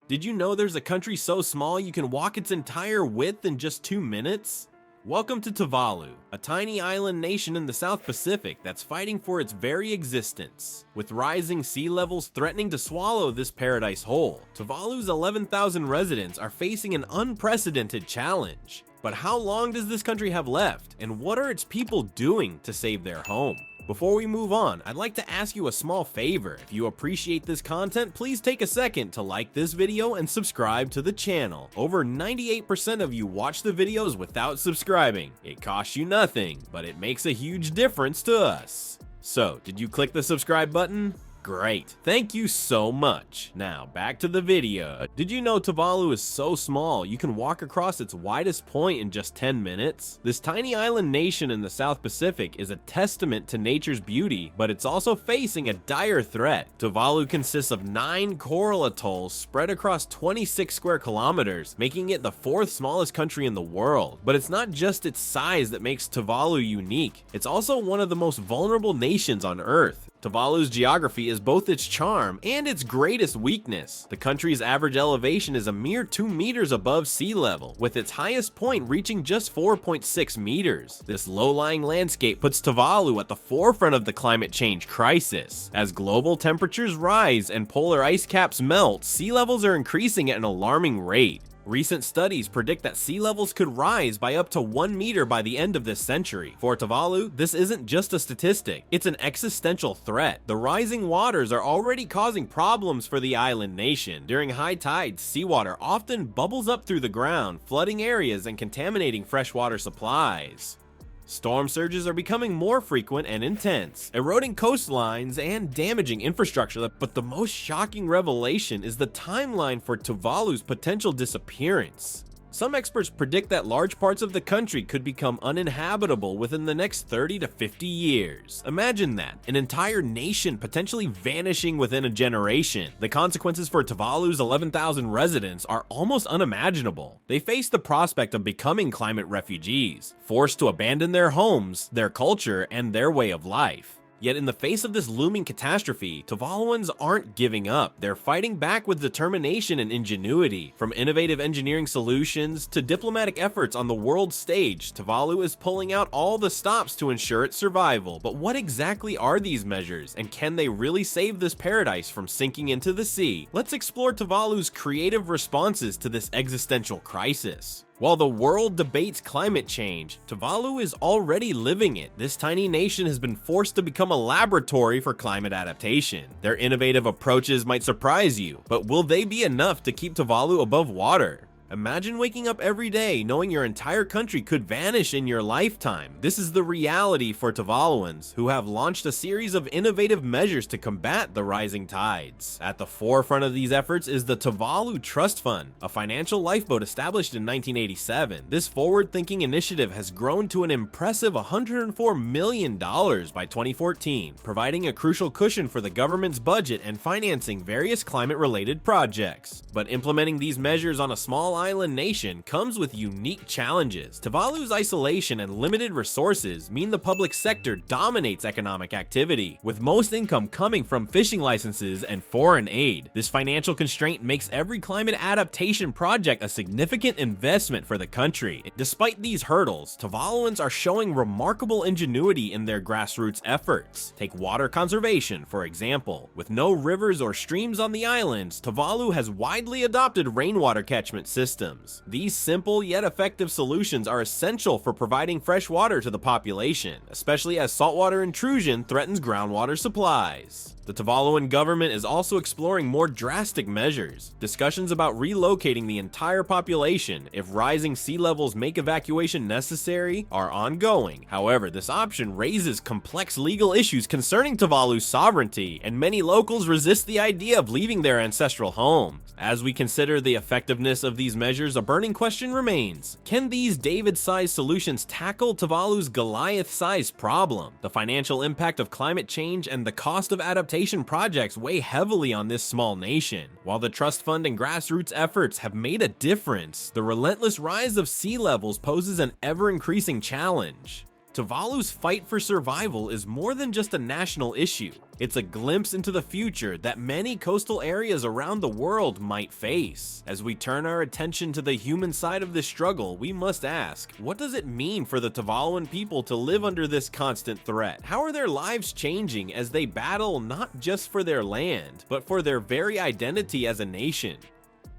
Did you know there's a country so small you can walk its entire width in just 2 minutes? Welcome to Tuvalu, a tiny island nation in the South Pacific that's fighting for its very existence. With rising sea levels threatening to swallow this paradise whole, Tuvalu's 11,000 residents are facing an unprecedented challenge. But how long does this country have left, and what are its people doing to save their home? Before we move on, I'd like to ask you a small favor. If you appreciate this content, please take a second to like this video and subscribe to the channel. Over 98% of you watch the videos without subscribing. It costs you nothing, but it makes a huge difference to us. So, did you click the subscribe button? Great, thank you so much. Now, back to the video. Did you know Tuvalu is so small you can walk across its widest point in just 10 minutes? This tiny island nation in the South Pacific is a testament to nature's beauty, but it's also facing a dire threat. Tuvalu consists of 9 coral atolls spread across 26 square kilometers, making it the 4th smallest country in the world. But it's not just its size that makes Tuvalu unique, it's also one of the most vulnerable nations on Earth. Tuvalu's geography is both its charm and its greatest weakness. The country's average elevation is a mere 2 meters above sea level, with its highest point reaching just 4.6 meters. This low-lying landscape puts Tuvalu at the forefront of the climate change crisis. As global temperatures rise and polar ice caps melt, sea levels are increasing at an alarming rate. Recent studies predict that sea levels could rise by up to 1 meter by the end of this century. For Tuvalu, this isn't just a statistic, it's an existential threat. The rising waters are already causing problems for the island nation. During high tides, seawater often bubbles up through the ground, flooding areas and contaminating freshwater supplies. Storm surges are becoming more frequent and intense, eroding coastlines and damaging infrastructure. But the most shocking revelation is the timeline for Tuvalu's potential disappearance. Some experts predict that large parts of the country could become uninhabitable within the next 30 to 50 years. Imagine that, an entire nation potentially vanishing within a generation. The consequences for Tuvalu's 11,000 residents are almost unimaginable. They face the prospect of becoming climate refugees, forced to abandon their homes, their culture, and their way of life. Yet in the face of this looming catastrophe, Tuvaluans aren't giving up. They're fighting back with determination and ingenuity. From innovative engineering solutions to diplomatic efforts on the world stage, Tuvalu is pulling out all the stops to ensure its survival. But what exactly are these measures, and can they really save this paradise from sinking into the sea? Let's explore Tuvalu's creative responses to this existential crisis. While the world debates climate change, Tuvalu is already living it. This tiny nation has been forced to become a laboratory for climate adaptation. Their innovative approaches might surprise you, but will they be enough to keep Tuvalu above water? Imagine waking up every day knowing your entire country could vanish in your lifetime. This is the reality for Tuvaluans, who have launched a series of innovative measures to combat the rising tides. At the forefront of these efforts is the Tuvalu Trust Fund, a financial lifeboat established in 1987. This forward-thinking initiative has grown to an impressive $104 million by 2014, providing a crucial cushion for the government's budget and financing various climate-related projects. But implementing these measures on a small island nation comes with unique challenges. Tuvalu's isolation and limited resources mean the public sector dominates economic activity, with most income coming from fishing licenses and foreign aid. This financial constraint makes every climate adaptation project a significant investment for the country. Despite these hurdles, Tuvaluans are showing remarkable ingenuity in their grassroots efforts. Take water conservation, for example. With no rivers or streams on the islands, Tuvalu has widely adopted rainwater catchment systems. These simple yet effective solutions are essential for providing fresh water to the population, especially as saltwater intrusion threatens groundwater supplies. The Tuvaluan government is also exploring more drastic measures. Discussions about relocating the entire population if rising sea levels make evacuation necessary are ongoing. However, this option raises complex legal issues concerning Tuvalu's sovereignty, and many locals resist the idea of leaving their ancestral homes. As we consider the effectiveness of these measures, a burning question remains. Can these David-sized solutions tackle Tuvalu's Goliath-sized problem? The financial impact of climate change and the cost of adaptation projects weigh heavily on this small nation. While the trust fund and grassroots efforts have made a difference, the relentless rise of sea levels poses an ever-increasing challenge. Tuvalu's fight for survival is more than just a national issue. It's a glimpse into the future that many coastal areas around the world might face. As we turn our attention to the human side of this struggle, we must ask, what does it mean for the Tuvaluan people to live under this constant threat? How are their lives changing as they battle not just for their land, but for their very identity as a nation?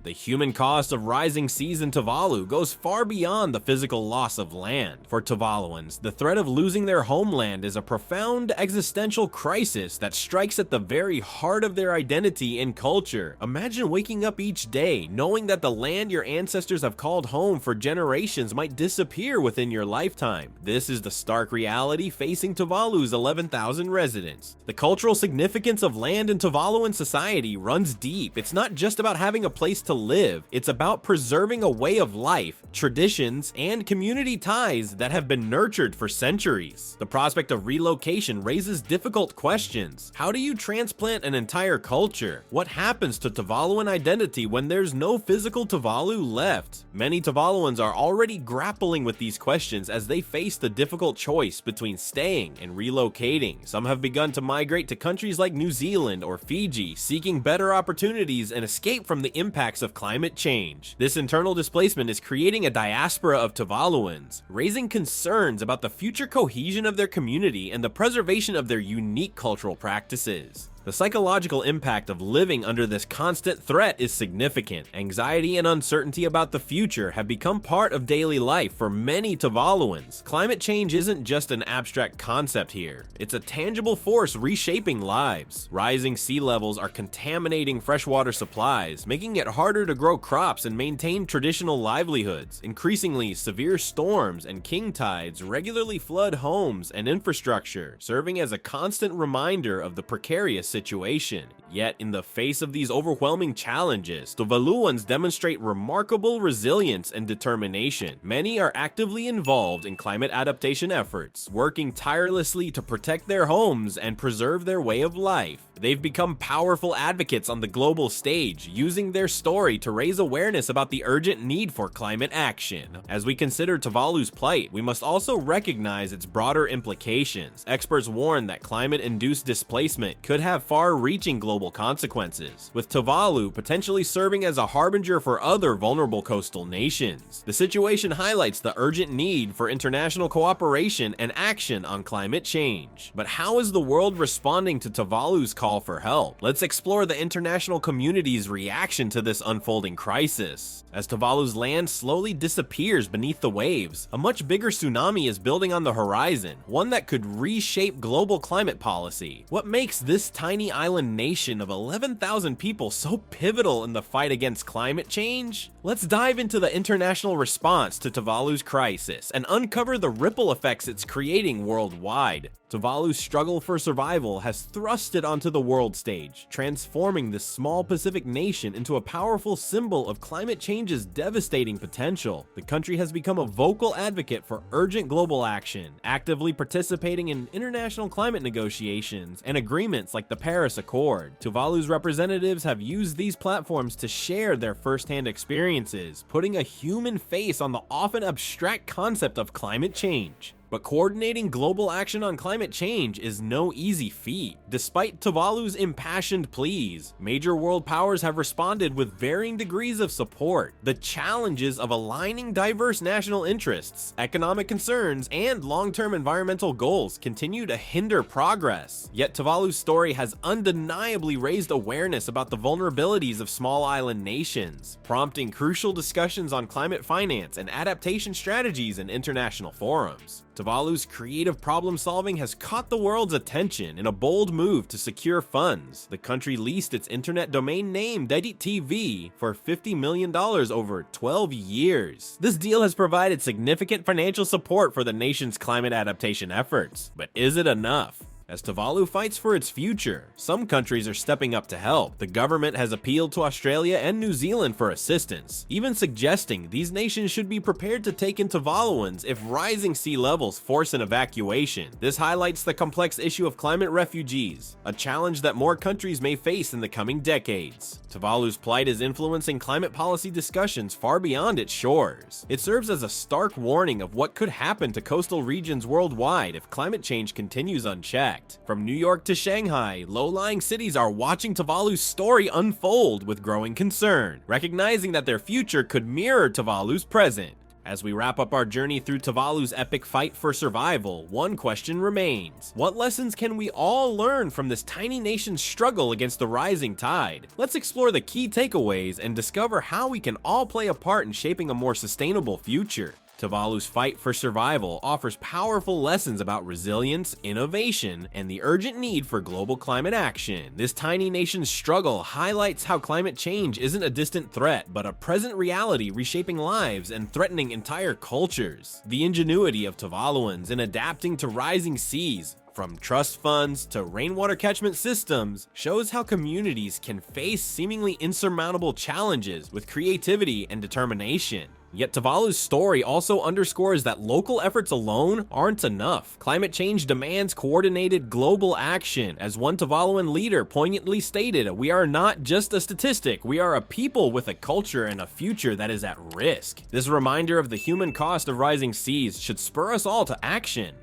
The human cost of rising seas in Tuvalu goes far beyond the physical loss of land. For Tuvaluans, the threat of losing their homeland is a profound existential crisis that strikes at the very heart of their identity and culture. Imagine waking up each day knowing that the land your ancestors have called home for generations might disappear within your lifetime. This is the stark reality facing Tuvalu's 11,000 residents. The cultural significance of land in Tuvaluan society runs deep. It's not just about having a place to live, it's about preserving a way of life, traditions, and community ties that have been nurtured for centuries. The prospect of relocation raises difficult questions. How do you transplant an entire culture? What happens to Tuvaluan identity when there's no physical Tuvalu left? Many Tuvaluans are already grappling with these questions as they face the difficult choice between staying and relocating. Some have begun to migrate to countries like New Zealand or Fiji, seeking better opportunities and escape from the impacts of climate change. This internal displacement is creating a diaspora of Tuvaluans, raising concerns about the future cohesion of their community and the preservation of their unique cultural practices. The psychological impact of living under this constant threat is significant. Anxiety and uncertainty about the future have become part of daily life for many Tuvaluans. Climate change isn't just an abstract concept here, it's a tangible force reshaping lives. Rising sea levels are contaminating freshwater supplies, making it harder to grow crops and maintain traditional livelihoods. Increasingly, severe storms and king tides regularly flood homes and infrastructure, serving as a constant reminder of the precarious situation. Yet, in the face of these overwhelming challenges, Tuvaluans demonstrate remarkable resilience and determination. Many are actively involved in climate adaptation efforts, working tirelessly to protect their homes and preserve their way of life. They've become powerful advocates on the global stage, using their story to raise awareness about the urgent need for climate action. As we consider Tuvalu's plight, we must also recognize its broader implications. Experts warn that climate-induced displacement could have far-reaching global consequences, with Tuvalu potentially serving as a harbinger for other vulnerable coastal nations. The situation highlights the urgent need for international cooperation and action on climate change. But how is the world responding to Tuvalu's call for help? Let's explore the international community's reaction to this unfolding crisis. As Tuvalu's land slowly disappears beneath the waves, a much bigger tsunami is building on the horizon, one that could reshape global climate policy. What makes this tiny island nation of 11,000 people so pivotal in the fight against climate change? Let's dive into the international response to Tuvalu's crisis and uncover the ripple effects it's creating worldwide. Tuvalu's struggle for survival has thrust it onto the world stage, transforming this small Pacific nation into a powerful symbol of climate change's devastating potential. The country has become a vocal advocate for urgent global action, actively participating in international climate negotiations and agreements like the Paris Accord. Tuvalu's representatives have used these platforms to share their firsthand experiences, putting a human face on the often abstract concept of climate change. But coordinating global action on climate change is no easy feat. Despite Tuvalu's impassioned pleas, major world powers have responded with varying degrees of support. The challenges of aligning diverse national interests, economic concerns, and long-term environmental goals continue to hinder progress. Yet Tuvalu's story has undeniably raised awareness about the vulnerabilities of small island nations, prompting crucial discussions on climate finance and adaptation strategies in international forums. Tuvalu's creative problem-solving has caught the world's attention in a bold move to secure funds. The country leased its internet domain name TV for $50 million over 12 years. This deal has provided significant financial support for the nation's climate adaptation efforts. But is it enough? as Tuvalu fights for its future. Some countries are stepping up to help. The government has appealed to Australia and New Zealand for assistance, even suggesting these nations should be prepared to take in Tuvaluans if rising sea levels force an evacuation. This highlights the complex issue of climate refugees, a challenge that more countries may face in the coming decades. Tuvalu's plight is influencing climate policy discussions far beyond its shores. It serves as a stark warning of what could happen to coastal regions worldwide if climate change continues unchecked. From New York to Shanghai, low-lying cities are watching Tuvalu's story unfold with growing concern, recognizing that their future could mirror Tuvalu's present. As we wrap up our journey through Tuvalu's epic fight for survival, one question remains. What lessons can we all learn from this tiny nation's struggle against the rising tide? Let's explore the key takeaways and discover how we can all play a part in shaping a more sustainable future. Tuvalu's fight for survival offers powerful lessons about resilience, innovation, and the urgent need for global climate action. This tiny nation's struggle highlights how climate change isn't a distant threat, but a present reality reshaping lives and threatening entire cultures. The ingenuity of Tuvaluans in adapting to rising seas, from trust funds to rainwater catchment systems, shows how communities can face seemingly insurmountable challenges with creativity and determination. Yet Tuvalu's story also underscores that local efforts alone aren't enough. Climate change demands coordinated global action. As one Tuvaluan leader poignantly stated, "We are not just a statistic, we are a people with a culture and a future that is at risk." This reminder of the human cost of rising seas should spur us all to action.